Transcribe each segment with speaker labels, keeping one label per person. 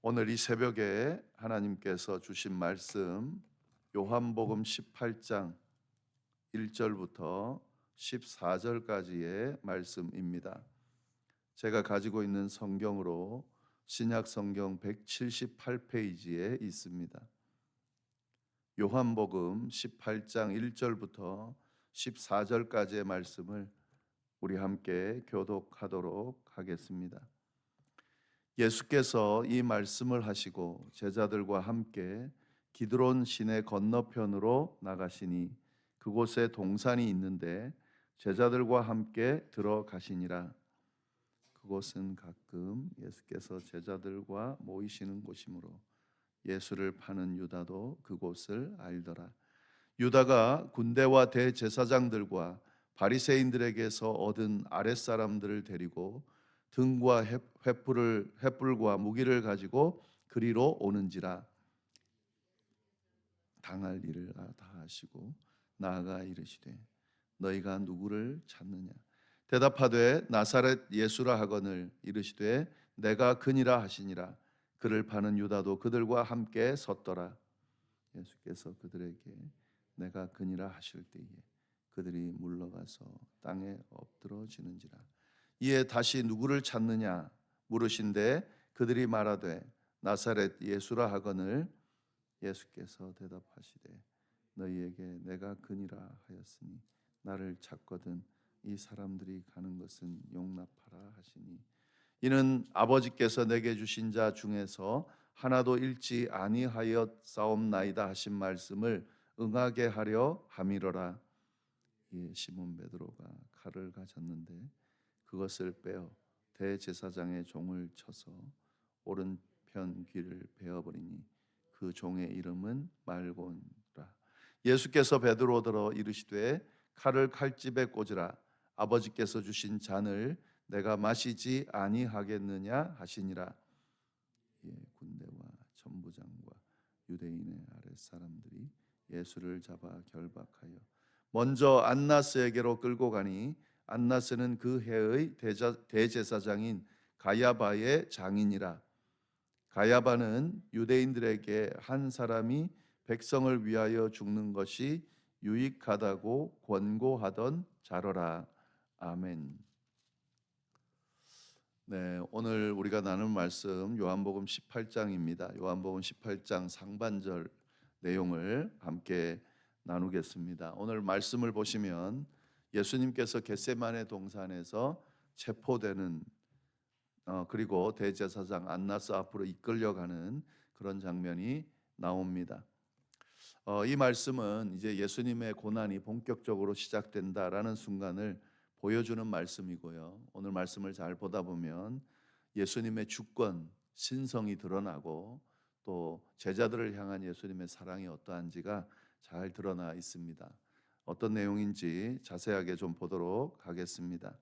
Speaker 1: 오늘 이 새벽에 하나님께서 주신 말씀 요한복음 18장 1절부터 14절까지의 말씀입니다. 제가 가지고 있는 성경으로 신약 성경 178페이지에 있습니다. 요한복음 18장 1절부터 14절까지의 말씀을 우리 함께 교독하도록 하겠습니다. 예수께서 이 말씀을 하시고 제자들과 함께 기드론 시내 건너편으로 나가시니 그곳에 동산이 있는데 제자들과 함께 들어가시니라. 그곳은 가끔 예수께서 제자들과 모이시는 곳이므로 예수를 파는 유다도 그곳을 알더라. 유다가 군대와 대제사장들과 바리새인들에게서 얻은 아랫사람들을 데리고 등과 횃불과 무기를 가지고 그리로 오는지라. 당할 일을 다 하시고 나아가 이르시되 너희가 누구를 찾느냐. 대답하되 나사렛 예수라 하거늘. 이르시되 내가 그니라 하시니라. 그를 파는 유다도 그들과 함께 섰더라. 예수께서 그들에게 내가 그니라 하실 때에 그들이 물러가서 땅에 엎드러지는지라. 이에 다시 누구를 찾느냐 물으신데 그들이 말하되 나사렛 예수라 하거늘. 예수께서 대답하시되 너희에게 내가 그니라 하였으니 나를 찾거든 이 사람들이 가는 것은 용납하라 하시니 이는 아버지께서 내게 주신 자 중에서 하나도 잃지 아니하였사옵나이다 하신 말씀을 응하게 하려 함이로라. 이에 시몬 베드로가 칼을 가졌는데 그것을 빼어 대제사장의 종을 쳐서 오른편 귀를 베어버리니 그 종의 이름은 말곤이라. 예수께서 베드로더러 이르시되 칼을 칼집에 꽂으라. 아버지께서 주신 잔을 내가 마시지 아니하겠느냐 하시니라. 예, 군대와 천부장과 유대인의 아랫사람들이 예수를 잡아 결박하여 먼저 안나스에게로 끌고 가니 안나스는 그 해의 대제사장인 가야바의 장인이라. 가야바는 유대인들에게 한 사람이 백성을 위하여 죽는 것이 유익하다고 권고하던 자로라. 아멘. 네, 오늘 우리가 나눌 말씀 요한복음 18장입니다. 요한복음 18장 상반절 내용을 함께 나누겠습니다. 오늘 말씀을 보시면 예수님께서 겟세마네 동산에서 체포되는 그리고 대제사장 안나스 앞으로 이끌려가는 그런 장면이 나옵니다. 이 말씀은 이제 예수님의 고난이 본격적으로 시작된다라는 순간을 보여주는 말씀이고요. 오늘 말씀을 잘 보다 보면 예수님의 주권, 신성이 드러나고 또 제자들을 향한 예수님의 사랑이 어떠한지가 잘 드러나 있습니다. 어떤 내용인지 자세하게 좀 보도록 하겠습니다.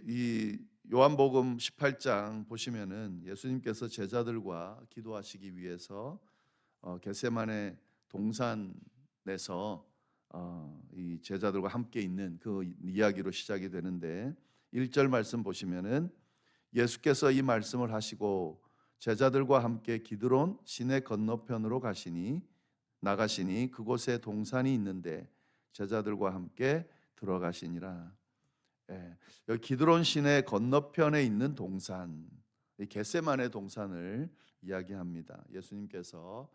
Speaker 1: 이 요한복음 18장 보시면은 예수님께서 제자들과 기도하시기 위해서 겟세마네 동산에서 이 제자들과 함께 있는 그 이야기로 시작이 되는데 1절 말씀 보시면은 예수께서 이 말씀을 하시고 제자들과 함께 기드론 시내 건너편으로 나가시니 그곳에 동산이 있는데 제자들과 함께 들어가시니라. 예, 여기 기드론 시내 건너편에 있는 동산, 이 겟세마네 동산을 이야기합니다. 예수님께서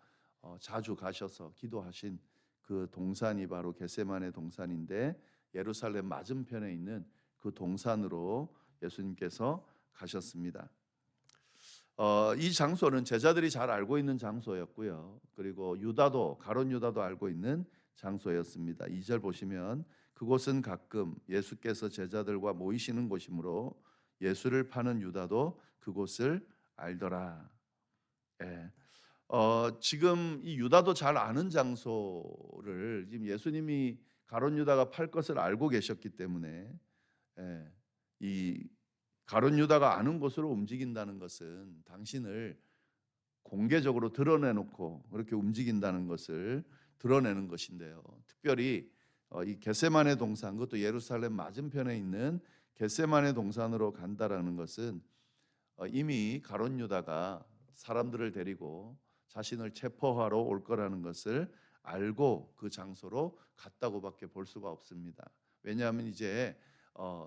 Speaker 1: 자주 가셔서 기도하신 그 동산이 바로 겟세마네 동산인데 예루살렘 맞은편에 있는 그 동산으로 예수님께서 가셨습니다. 이 장소는 제자들이 잘 알고 있는 장소였고요. 그리고 가룟 유다도 알고 있는 장소였습니다. 2절 보시면 그곳은 가끔 예수께서 제자들과 모이시는 곳이므로 예수를 파는 유다도 그곳을 알더라. 예. 지금 이 유다도 잘 아는 장소를 지금 예수님이 가룟 유다가 팔 것을 알고 계셨기 때문에 이 가룟 유다가 아는 곳으로 움직인다는 것은 당신을 공개적으로 드러내놓고 그렇게 움직인다는 것을 드러내는 것인데요. 특별히 이 겟세마네 동산, 그것도 예루살렘 맞은편에 있는 겟세마네 동산으로 간다라는 것은 이미 가룟 유다가 사람들을 데리고 자신을 체포하러 올 거라는 것을 알고 그 장소로 갔다고밖에 볼 수가 없습니다. 왜냐하면 이제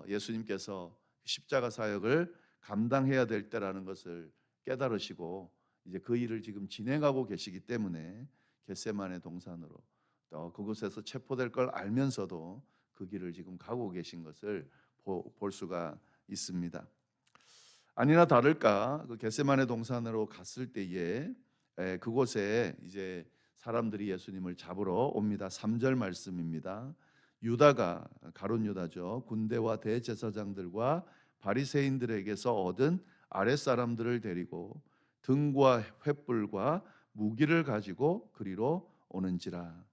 Speaker 1: 예수님께서 십자가 사역을 감당해야 될 때라는 것을 깨달으시고 이제 그 일을 지금 진행하고 계시기 때문에 겟세마네 동산으로 또 그곳에서 체포될 걸 알면서도 그 길을 지금 가고 계신 것을 볼 수가 있습니다. 아니나 다를까 그 겟세마네 동산으로 갔을 때에 그곳에 이제 사람들이 예수님을 잡으러 옵니다. 3절 말씀입니다. 유다가 가룟 유다죠. 군대와 대제사장들과 바리새인들에게서 얻은 아랫사람들을 데리고 등과 횃불과 무기를 가지고 그리로 오는지라.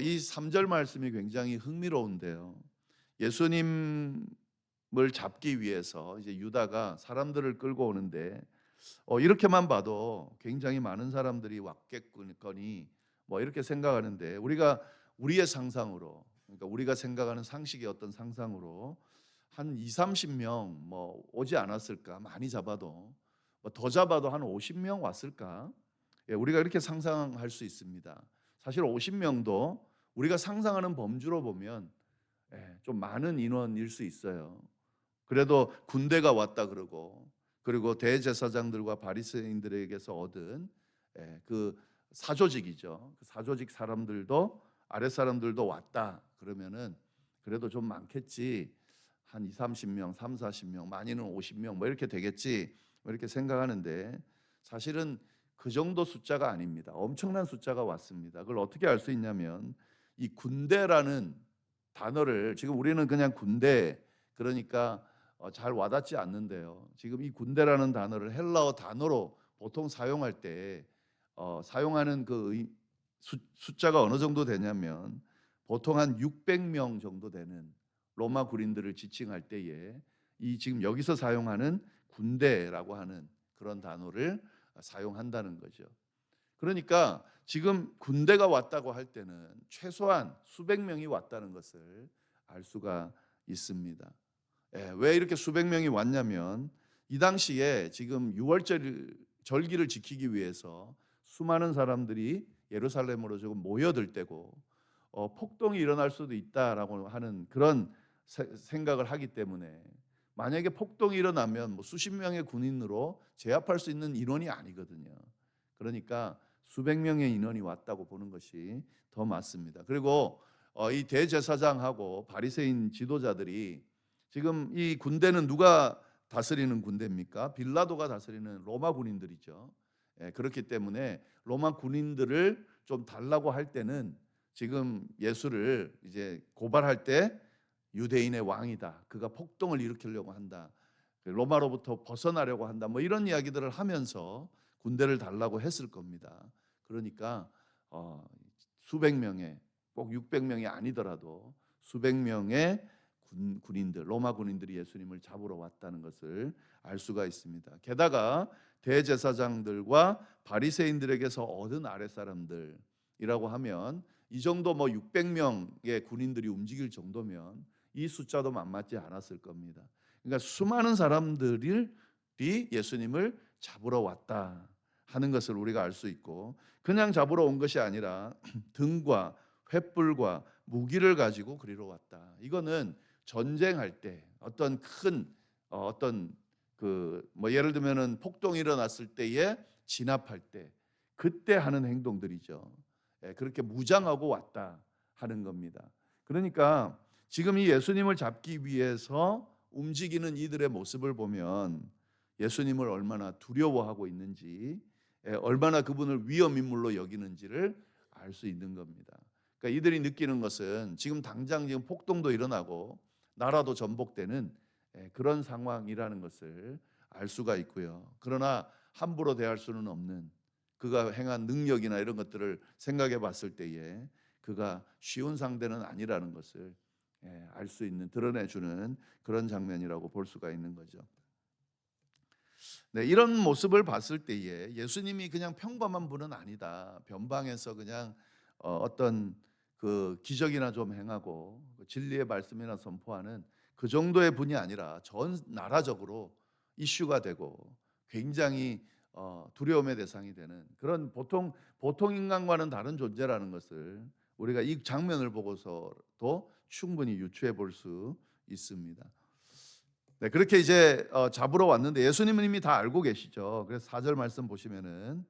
Speaker 1: 이 3절 말씀이 굉장히 흥미로운데요. 예수님을 잡기 위해서 이제 유다가 사람들을 끌고 오는데 이렇게만 봐도 굉장히 많은 사람들이 왔겠거니 뭐 이렇게 생각하는데 우리가 우리의 상상으로 그러니까 우리가 생각하는 상식의 어떤 상상으로 한 2, 30명 뭐 오지 않았을까? 많이 잡아도 뭐더 잡아도 한 50명 왔을까? 예, 우리가 이렇게 상상할 수 있습니다. 사실 50명도 우리가 상상하는 범주로 보면 좀 많은 인원일 수 있어요. 그래도 군대가 왔다 그러고 그리고 대제사장들과 바리새인들에게서 얻은 그 사조직이죠. 그 사조직 사람들도 아랫 사람들도 왔다 그러면은 그래도 좀 많겠지. 한 2, 30명, 3, 40명, 많이는 50명 뭐 이렇게 되겠지. 뭐 이렇게 생각하는데 사실은 그 정도 숫자가 아닙니다. 엄청난 숫자가 왔습니다. 그걸 어떻게 알 수 있냐면 이 군대라는 단어를 지금 우리는 그냥 군대 그러니까 잘 와닿지 않는데요. 지금 이 군대라는 단어를 헬라어 단어로 보통 사용할 때 사용하는 그 숫자가 어느 정도 되냐면 보통 한 600명 정도 되는 로마 군인들을 지칭할 때에 이 지금 여기서 사용하는 군대라고 하는 그런 단어를 사용한다는 거죠. 그러니까 지금 군대가 왔다고 할 때는 최소한 수백 명이 왔다는 것을 알 수가 있습니다. 왜 이렇게 수백 명이 왔냐면 이 당시에 지금 유월절 절기를 지키기 위해서 수많은 사람들이 예루살렘으로 조금 모여들 때고 폭동이 일어날 수도 있다라고 하는 그런 생각을 하기 때문에 만약에 폭동이 일어나면 뭐 수십 명의 군인으로 제압할 수 있는 인원이 아니거든요. 그러니까 수백 명의 인원이 왔다고 보는 것이 더 맞습니다. 그리고 이 대제사장하고 바리새인 지도자들이 지금 이 군대는 누가 다스리는 군대입니까? 빌라도가 다스리는 로마 군인들이죠. 그렇기 때문에 로마 군인들을 좀 달라고 할 때는 지금 예수를 이제 고발할 때 유대인의 왕이다. 그가 폭동을 일으키려고 한다. 로마로부터 벗어나려고 한다. 뭐 이런 이야기들을 하면서 군대를 달라고 했을 겁니다. 그러니까 수백 명의 꼭 600명이 아니더라도 수백 명의 군인들, 로마 군인들이 예수님을 잡으러 왔다는 것을 알 수가 있습니다. 게다가 대제사장들과 바리새인들에게서 얻은 아랫사람들이라고 하면 이 정도 뭐 600명의 군인들이 움직일 정도면 이 숫자도 만만치 않았을 겁니다. 그러니까 수많은 사람들이 예수님을 잡으러 왔다 하는 것을 우리가 알 수 있고 그냥 잡으러 온 것이 아니라 등과 횃불과 무기를 가지고 그리로 왔다. 이거는 전쟁할 때 어떤 큰 어떤 그 뭐 예를 들면은 폭동이 일어났을 때에 진압할 때 그때 하는 행동들이죠. 그렇게 무장하고 왔다 하는 겁니다. 그러니까 지금 이 예수님을 잡기 위해서 움직이는 이들의 모습을 보면 예수님을 얼마나 두려워하고 있는지, 얼마나 그분을 위험인물로 여기는지를 알 수 있는 겁니다. 그러니까 이들이 느끼는 것은 지금 당장 지금 폭동도 일어나고 나라도 전복되는 그런 상황이라는 것을 알 수가 있고요. 그러나 함부로 대할 수는 없는 그가 행한 능력이나 이런 것들을 생각해 봤을 때에 그가 쉬운 상대는 아니라는 것을 알 수 있는 드러내주는 그런 장면이라고 볼 수가 있는 거죠. 네, 이런 모습을 봤을 때에 예수님이 그냥 평범한 분은 아니다. 변방에서 그냥 어떤 그 기적이나 좀 행하고 진리의 말씀이나 선포하는 그 정도의 분이 아니라 전 나라적으로 이슈가 되고 굉장히 두려움의 대상이 되는 그런 보통 인간과는 다른 존재라는 것을 우리가 이 장면을 보고서도 충분히 유추해 볼 수 있습니다. 네, 그렇게 이제 잡으러 왔는데 예수님은 이미 다 알고 계시죠. 그래서 4절 말씀 보시면은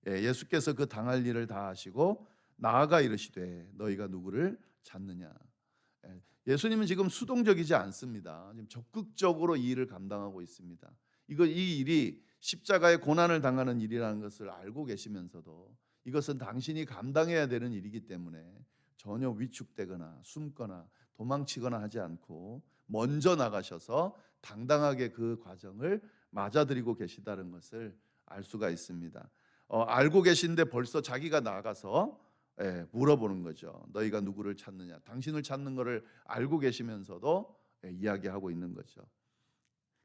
Speaker 1: 예수께서 그 당할 일을 다 하시고 나아가 이르시되 너희가 누구를 찾느냐. 예수님은 지금 수동적이지 않습니다. 지금 적극적으로 이 일을 감당하고 있습니다. 이 일이 십자가의 고난을 당하는 일이라는 것을 알고 계시면서도 이것은 당신이 감당해야 되는 일이기 때문에 전혀 위축되거나 숨거나 도망치거나 하지 않고 먼저 나가셔서 당당하게 그 과정을 맞아들이고 계시다는 것을 알 수가 있습니다. 알고 계신데 벌써 자기가 나가서 물어보는 거죠. 너희가 누구를 찾느냐. 당신을 찾는 것을 알고 계시면서도 이야기하고 있는 거죠.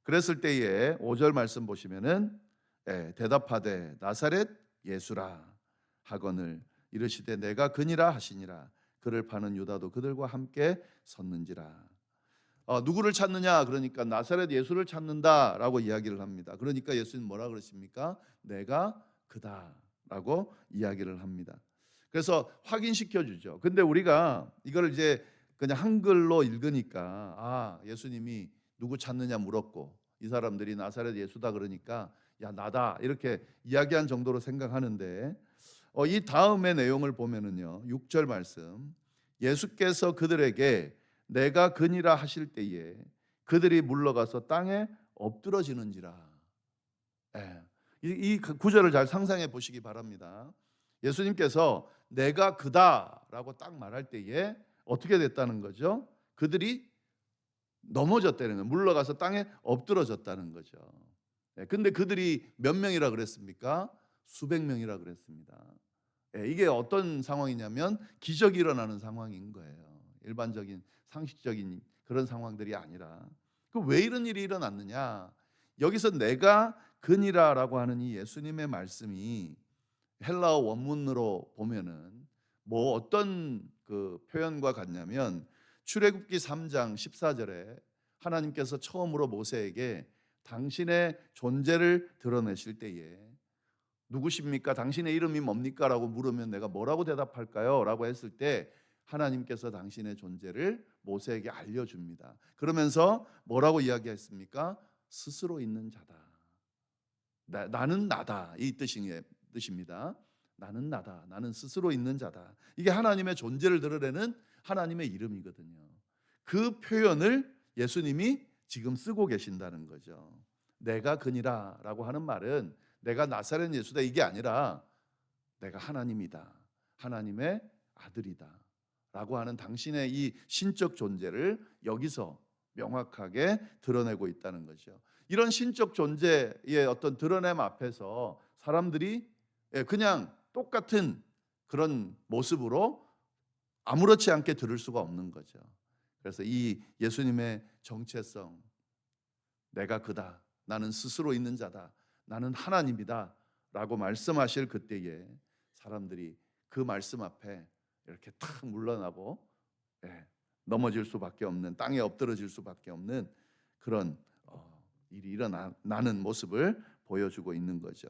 Speaker 1: 그랬을 때에 5절 말씀 보시면은 대답하되 나사렛 예수라 하거늘 이르시되 내가 그니라 하시니라. 그를 파는 유다도 그들과 함께 섰는지라. 누구를 찾느냐? 그러니까 나사렛 예수를 찾는다라고 이야기를 합니다. 그러니까 예수님 뭐라 그러십니까? 내가 그다라고 이야기를 합니다. 그래서 확인시켜 주죠. 근데 우리가 이걸 이제 그냥 한글로 읽으니까 예수님이 누구 찾느냐 물었고 이 사람들이 나사렛 예수다 그러니까 야 나다 이렇게 이야기한 정도로 생각하는데 이 다음의 내용을 보면은요. 6절 말씀 예수께서 그들에게 내가 그니라 하실 때에 그들이 물러가서 땅에 엎드러지는지라. 이 구절을 잘 상상해 보시기 바랍니다. 예수님께서 내가 그다라고 딱 말할 때에 어떻게 됐다는 거죠? 그들이 넘어졌다는 거예요. 물러가서 땅에 엎드러졌다는 거죠. 근데 그들이 몇 명이라 그랬습니까? 수백 명이라 그랬습니다. 이게 어떤 상황이냐면 기적이 일어나는 상황인 거예요. 일반적인 상식적인 그런 상황들이 아니라 왜 이런 일이 일어났느냐? 여기서 내가 그니라라고 하는 이 예수님의 말씀이 헬라어 원문으로 보면은 어떤 그 표현과 같냐면 출애굽기 3장 14절에 하나님께서 처음으로 모세에게 당신의 존재를 드러내실 때에 누구십니까? 당신의 이름이 뭡니까? 라고 물으면 내가 뭐라고 대답할까요? 라고 했을 때 하나님께서 당신의 존재를 모세에게 알려줍니다. 그러면서 뭐라고 이야기했습니까? 스스로 있는 자다. 나는 나다. 이 뜻입니다. 나는 나다. 나는 스스로 있는 자다. 이게 하나님의 존재를 드러내는 하나님의 이름이거든요. 그 표현을 예수님이 지금 쓰고 계신다는 거죠. 내가 그니라 라고 하는 말은 내가 나사렛 예수다 이게 아니라 내가 하나님이다. 하나님의 아들이다. 라고 하는 당신의 이 신적 존재를 여기서 명확하게 드러내고 있다는 거죠. 이런 신적 존재의 어떤 드러냄 앞에서 사람들이 그냥 똑같은 그런 모습으로 아무렇지 않게 들을 수가 없는 거죠. 그래서 이 예수님의 정체성, 내가 그다. 나는 스스로 있는 자다. 나는 하나님이다. 라고 말씀하실 그때에 사람들이 그 말씀 앞에 이렇게 탁 물러나고 넘어질 수밖에 없는, 땅에 엎드러질 수밖에 없는 그런 일이 일어나는 모습을 보여주고 있는 거죠.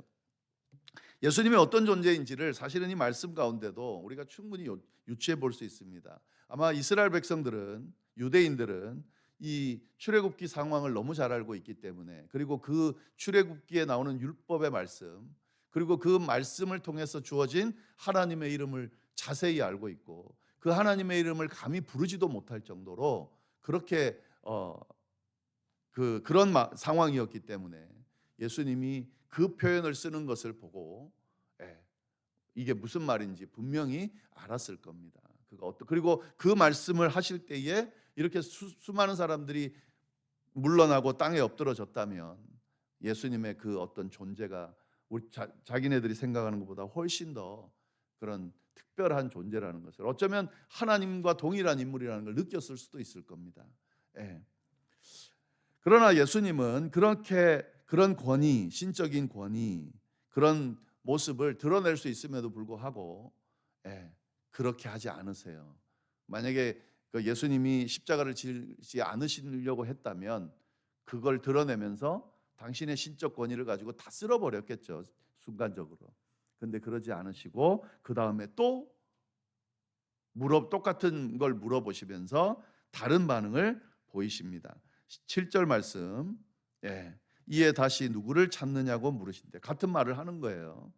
Speaker 1: 예수님이 어떤 존재인지를 사실은 이 말씀 가운데도 우리가 충분히 유추해 볼 수 있습니다. 아마 이스라엘 백성들은, 유대인들은 이 출애굽기 상황을 너무 잘 알고 있기 때문에, 그리고 그 출애굽기에 나오는 율법의 말씀, 그리고 그 말씀을 통해서 주어진 하나님의 이름을 자세히 알고 있고 그 하나님의 이름을 감히 부르지도 못할 정도로 그렇게 그런 상황이었기 때문에 예수님이 그 표현을 쓰는 것을 보고 이게 무슨 말인지 분명히 알았을 겁니다. 그리고 그 말씀을 하실 때에 이렇게 수많은 사람들이 물러나고 땅에 엎드러졌다면 예수님의 그 어떤 존재가 자기네들이 생각하는 것보다 훨씬 더 그런 특별한 존재라는 것을, 어쩌면 하나님과 동일한 인물이라는 걸 느꼈을 수도 있을 겁니다. 그러나 예수님은 그런 권위, 신적인 권위, 그런 모습을 드러낼 수 있음에도 불구하고 그렇게 하지 않으세요. 만약에 예수님이 십자가를 지지 않으시려고 했다면 그걸 드러내면서 당신의 신적 권위를 가지고 다 쓸어버렸겠죠, 순간적으로. 근데 그러지 않으시고 그 다음에 또 똑같은 걸 물어보시면서 다른 반응을 보이십니다. 7절 말씀. 예. 이에 다시 누구를 찾느냐고 물으신대. 같은 말을 하는 거예요.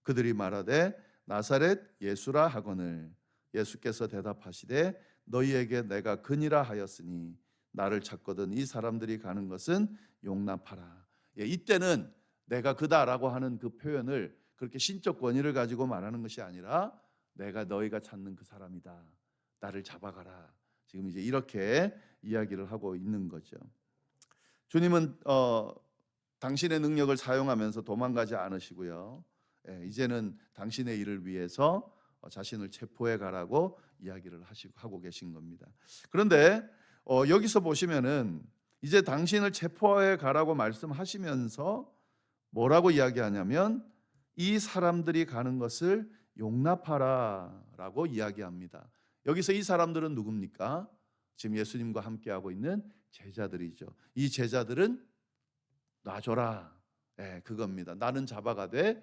Speaker 1: 그들이 말하되 나사렛 예수라 하거늘 예수께서 대답하시되 너희에게 내가 그니라 하였으니 나를 찾거든 이 사람들이 가는 것은 용납하라. 예, 이때는 내가 그다라고 하는 그 표현을 그렇게 신적 권위를 가지고 말하는 것이 아니라 내가 너희가 찾는 그 사람이다. 나를 잡아가라. 지금 이제 이렇게 이야기를 하고 있는 거죠. 주님은 당신의 능력을 사용하면서 도망가지 않으시고요. 이제는 당신의 일을 위해서 자신을 체포해 가라고 이야기를 하고 계신 겁니다. 그런데 여기서 보시면은 이제 당신을 체포해 가라고 말씀하시면서 뭐라고 이야기하냐면 이 사람들이 가는 것을 용납하라라고 이야기합니다. 여기서 이 사람들은 누굽니까? 지금 예수님과 함께하고 있는 제자들이죠. 이 제자들은 놔줘라. 그겁니다. 나는 잡아가되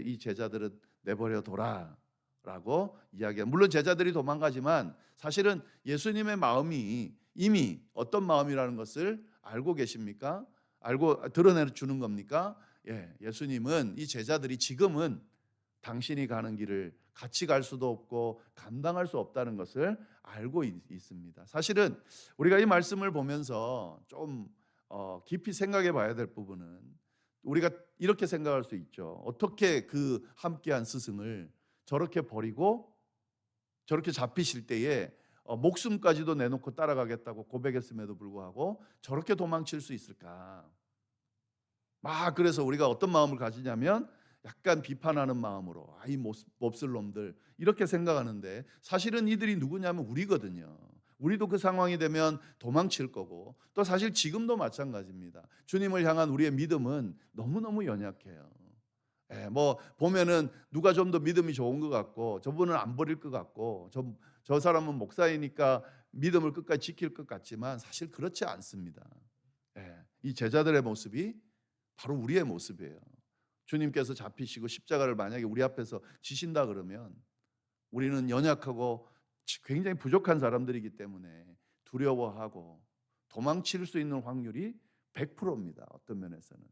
Speaker 1: 이 제자들은 내버려 둬라라고 이야기합니다. 물론 제자들이 도망가지만 사실은 예수님의 마음이 이미 어떤 마음이라는 것을 알고 계십니까? 알고 드러내 주는 겁니까? 예수님은 이 제자들이 지금은 당신이 가는 길을 같이 갈 수도 없고 감당할 수 없다는 것을 알고 있습니다. 사실은 우리가 이 말씀을 보면서 좀 깊이 생각해 봐야 될 부분은 우리가 이렇게 생각할 수 있죠. 어떻게 그 함께한 스승을 저렇게 버리고 저렇게 잡히실 때에 목숨까지도 내놓고 따라가겠다고 고백했음에도 불구하고 저렇게 도망칠 수 있을까? 그래서 우리가 어떤 마음을 가지냐면 약간 비판하는 마음으로 이 몹쓸 놈들 이렇게 생각하는데 사실은 이들이 누구냐면 우리거든요. 우리도 그 상황이 되면 도망칠 거고 또 사실 지금도 마찬가지입니다. 주님을 향한 우리의 믿음은 너무너무 연약해요. 보면은 누가 좀 더 믿음이 좋은 것 같고 저분은 안 버릴 것 같고 저 사람은 목사이니까 믿음을 끝까지 지킬 것 같지만 사실 그렇지 않습니다. 이 제자들의 모습이 바로 우리의 모습이에요. 주님께서 잡히시고 십자가를 만약에 우리 앞에서 지신다 그러면 우리는 연약하고 굉장히 부족한 사람들이기 때문에 두려워하고 도망칠 수 있는 확률이 100%입니다. 어떤 면에서는.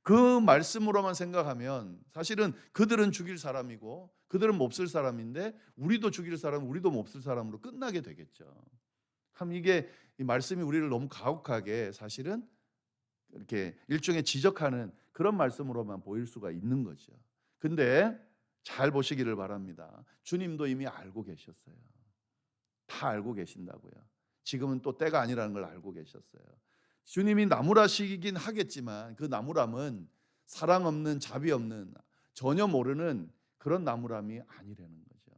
Speaker 1: 그 말씀으로만 생각하면 사실은 그들은 죽일 사람이고 그들은 몹쓸 사람인데 우리도 죽일 사람, 우리도 몹쓸 사람으로 끝나게 되겠죠. 참 이게 이 말씀이 우리를 너무 가혹하게 사실은 이렇게 일종의 지적하는 그런 말씀으로만 보일 수가 있는 거죠. 근데 잘 보시기를 바랍니다. 주님도 이미 알고 계셨어요. 다 알고 계신다고요. 지금은 또 때가 아니라는 걸 알고 계셨어요. 주님이 나무라시긴 하겠지만 그 나무람은 사랑 없는 자비 없는 전혀 모르는 그런 나무람이 아니라는 거죠.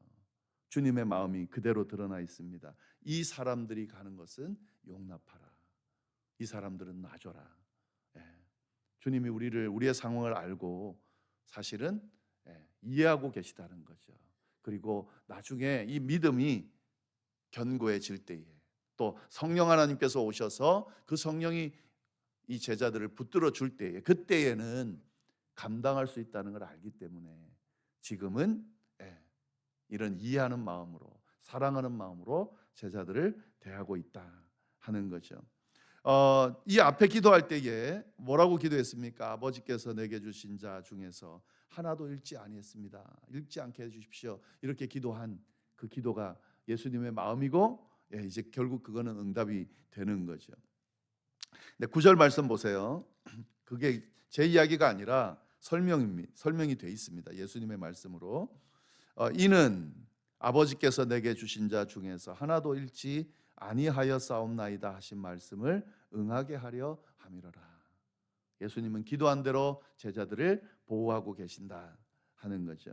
Speaker 1: 주님의 마음이 그대로 드러나 있습니다. 이 사람들이 가는 것은 용납하라. 이 사람들은 놔줘라. 주님이 우리의 상황을 알고 사실은 이해하고 계시다는 거죠. 그리고 나중에 이 믿음이 견고해질 때에 또 성령 하나님께서 오셔서 그 성령이 이 제자들을 붙들어 줄 때에 그때에는 감당할 수 있다는 걸 알기 때문에 지금은 이런 이해하는 마음으로 사랑하는 마음으로 제자들을 대하고 있다 하는 거죠. 이 앞에 기도할 때에 뭐라고 기도했습니까? 아버지께서 내게 주신 자 중에서 하나도 잃지 아니했습니다. 잃지 않게 해주십시오. 이렇게 기도한 그 기도가 예수님의 마음이고 이제 결국 그거는 응답이 되는 거죠. 9절 말씀 보세요. 그게 제 이야기가 아니라 설명이 돼 있습니다. 예수님의 말씀으로 이는 아버지께서 내게 주신 자 중에서 하나도 잃지 아니하여 싸움나이다 하신 말씀을 응하게 하려 함이로라. 예수님은 기도한 대로 제자들을 보호하고 계신다 하는 거죠.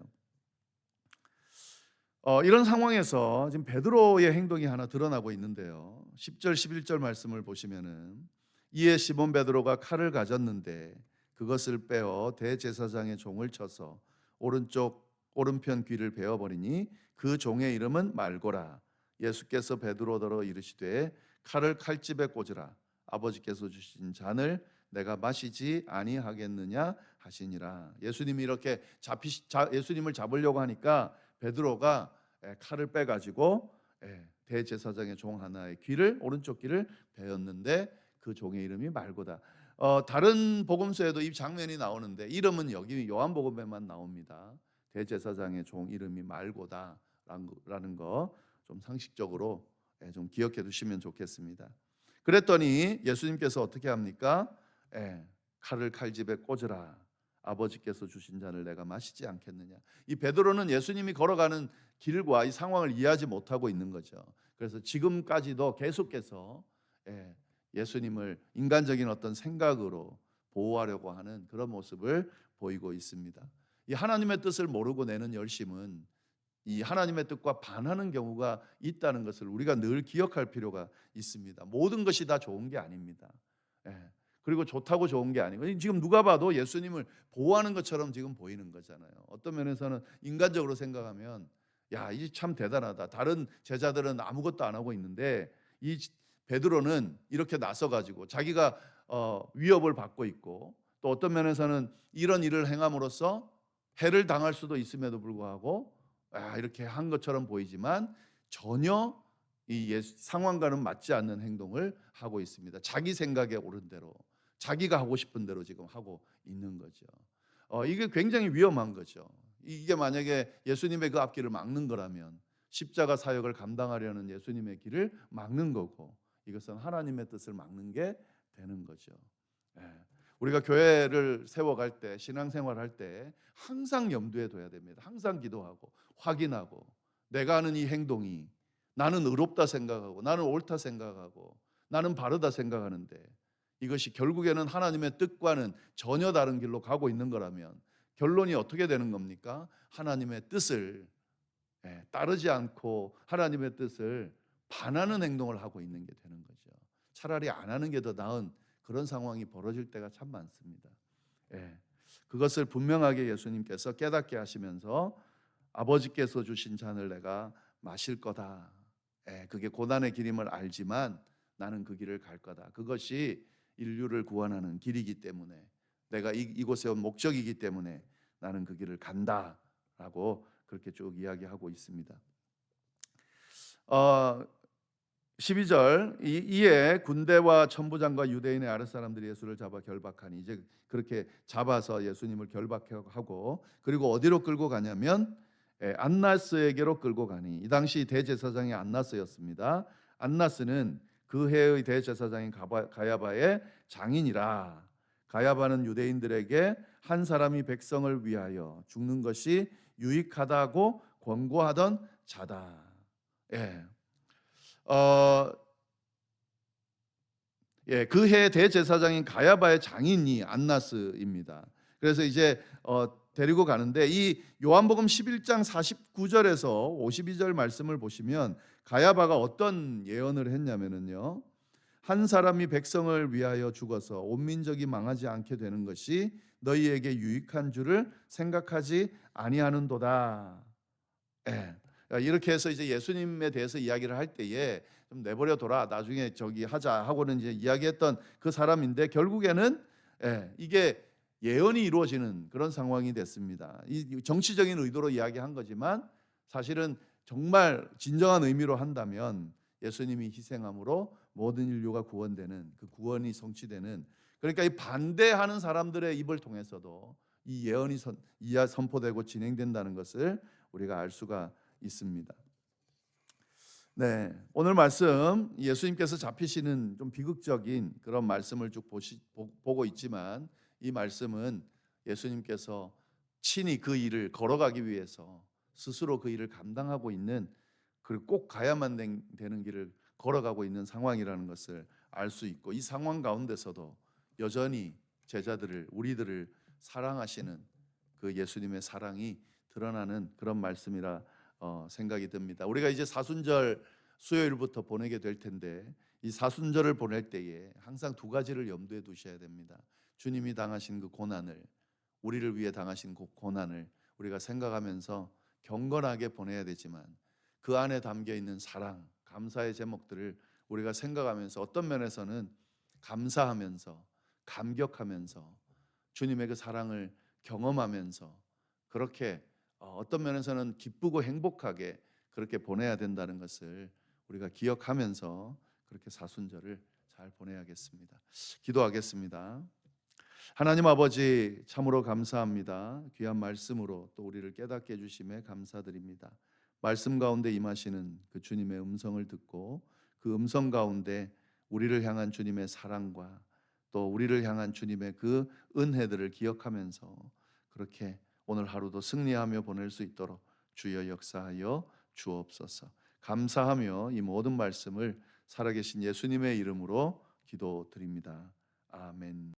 Speaker 1: 이런 상황에서 지금 베드로의 행동이 하나 드러나고 있는데요. 10절 11절 말씀을 보시면은 이에 시몬 베드로가 칼을 가졌는데 그것을 빼어 대제사장의 종을 쳐서 오른편 귀를 베어버리니 그 종의 이름은 말고라. 예수께서 베드로더러 이르시되 칼을 칼집에 꽂으라. 아버지께서 주신 잔을 내가 마시지 아니하겠느냐 하시니라. 예수님이 이렇게 예수님을 잡으려고 하니까 베드로가 칼을 빼가지고 대제사장의 종 하나의 귀를, 오른쪽 귀를 베었는데 그 종의 이름이 말고다. 다른 복음서에도 이 장면이 나오는데 이름은 여기 요한복음에만 나옵니다. 대제사장의 종 이름이 말고다라는 거 좀 상식적으로 좀 기억해 두시면 좋겠습니다. 그랬더니 예수님께서 어떻게 합니까? 칼을 칼집에 꽂으라. 아버지께서 주신 잔을 내가 마시지 않겠느냐. 이 베드로는 예수님이 걸어가는 길과 이 상황을 이해하지 못하고 있는 거죠. 그래서 지금까지도 계속해서 예수님을 인간적인 어떤 생각으로 보호하려고 하는 그런 모습을 보이고 있습니다. 이 하나님의 뜻을 모르고 내는 열심은 이 하나님의 뜻과 반하는 경우가 있다는 것을 우리가 늘 기억할 필요가 있습니다. 모든 것이 다 좋은 게 아닙니다. 그리고 좋다고 좋은 게 아니고 지금 누가 봐도 예수님을 보호하는 것처럼 지금 보이는 거잖아요. 어떤 면에서는 인간적으로 생각하면 야, 이 참 대단하다. 다른 제자들은 아무것도 안 하고 있는데 이 베드로는 이렇게 나서 가지고 자기가 위협을 받고 있고 또 어떤 면에서는 이런 일을 행함으로써 해를 당할 수도 있음에도 불구하고 이렇게 한 것처럼 보이지만 전혀 이 상황과는 맞지 않는 행동을 하고 있습니다. 자기 생각에 옳은 대로, 자기가 하고 싶은 대로 지금 하고 있는 거죠. 이게 굉장히 위험한 거죠. 이게 만약에 예수님의 그 앞길을 막는 거라면 십자가 사역을 감당하려는 예수님의 길을 막는 거고 이것은 하나님의 뜻을 막는 게 되는 거죠. 우리가 교회를 세워갈 때, 신앙생활할 때 항상 염두에 둬야 됩니다. 항상 기도하고 확인하고 내가 하는 이 행동이 나는 의롭다 생각하고 나는 옳다 생각하고 나는 바르다 생각하는데 이것이 결국에는 하나님의 뜻과는 전혀 다른 길로 가고 있는 거라면 결론이 어떻게 되는 겁니까? 하나님의 뜻을 따르지 않고 하나님의 뜻을 반하는 행동을 하고 있는 게 되는 거죠. 차라리 안 하는 게 더 나은 그런 상황이 벌어질 때가 참 많습니다. 그것을 분명하게 예수님께서 깨닫게 하시면서 아버지께서 주신 잔을 내가 마실 거다. 그게 고난의 길임을 알지만 나는 그 길을 갈 거다. 그것이 인류를 구원하는 길이기 때문에 내가 이곳에 온 목적이기 때문에 나는 그 길을 간다라고 그렇게 쭉 이야기하고 있습니다. 12절 이에 군대와 천부장과 유대인의 아랫 사람들이 예수를 잡아 결박하니 이제 그렇게 잡아서 예수님을 결박하고 그리고 어디로 끌고 가냐면 안나스에게로 끌고 가니 이 당시 대제사장이 안나스였습니다. 안나스는 그 해의 대제사장인 가야바의 장인이라. 가야바는 유대인들에게 한 사람이 백성을 위하여 죽는 것이 유익하다고 권고하던 자다. 그 해 대제사장인 가야바의 장인이 안나스입니다. 그래서 이제 데리고 가는데 이 요한복음 11장 49절에서 52절 말씀을 보시면 가야바가 어떤 예언을 했냐면요. 한 사람이 백성을 위하여 죽어서 온 민족이 망하지 않게 되는 것이 너희에게 유익한 줄을 생각하지 아니하는도다. 이렇게 해서 이제 예수님에 대해서 이야기를 할 때에 좀 내버려 둬라 나중에 저기 하자 하고는 이제 이야기했던 그 사람인데 결국에는 이게 예언이 이루어지는 그런 상황이 됐습니다. 이 정치적인 의도로 이야기한 거지만 사실은 정말 진정한 의미로 한다면 예수님이 희생함으로 모든 인류가 구원되는 그 구원이 성취되는 그러니까 이 반대하는 사람들의 입을 통해서도 이 예언이 선포되고 진행된다는 것을 우리가 알 수가 있습니다. 오늘 말씀 예수님께서 잡히시는 좀 비극적인 그런 말씀을 쭉 보고 있지만 이 말씀은 예수님께서 친히 그 일을 걸어가기 위해서 스스로 그 일을 감당하고 있는 그리고 꼭 가야만 되는 길을 걸어가고 있는 상황이라는 것을 알 수 있고 이 상황 가운데서도 여전히 제자들을 우리들을 사랑하시는 그 예수님의 사랑이 드러나는 그런 말씀이라 생각이 듭니다. 우리가 이제 사순절 수요일부터 보내게 될 텐데 이 사순절을 보낼 때에 항상 두 가지를 염두에 두셔야 됩니다. 주님이 당하신 그 고난을 우리를 위해 당하신 그 고난을 우리가 생각하면서 경건하게 보내야 되지만 그 안에 담겨 있는 사랑, 감사의 제목들을 우리가 생각하면서 어떤 면에서는 감사하면서 감격하면서 주님의 그 사랑을 경험하면서 그렇게 어떤 면에서는 기쁘고 행복하게 그렇게 보내야 된다는 것을 우리가 기억하면서 그렇게 사순절을 잘 보내야겠습니다. 기도하겠습니다. 하나님 아버지 참으로 감사합니다. 귀한 말씀으로 또 우리를 깨닫게 해주심에 감사드립니다. 말씀 가운데 임하시는 그 주님의 음성을 듣고 그 음성 가운데 우리를 향한 주님의 사랑과 또 우리를 향한 주님의 그 은혜들을 기억하면서 그렇게 오늘 하루도 승리하며 보낼 수 있도록 주여 역사하여 주옵소서. 감사하며 이 모든 말씀을 살아계신 예수님의 이름으로 기도드립니다. 아멘.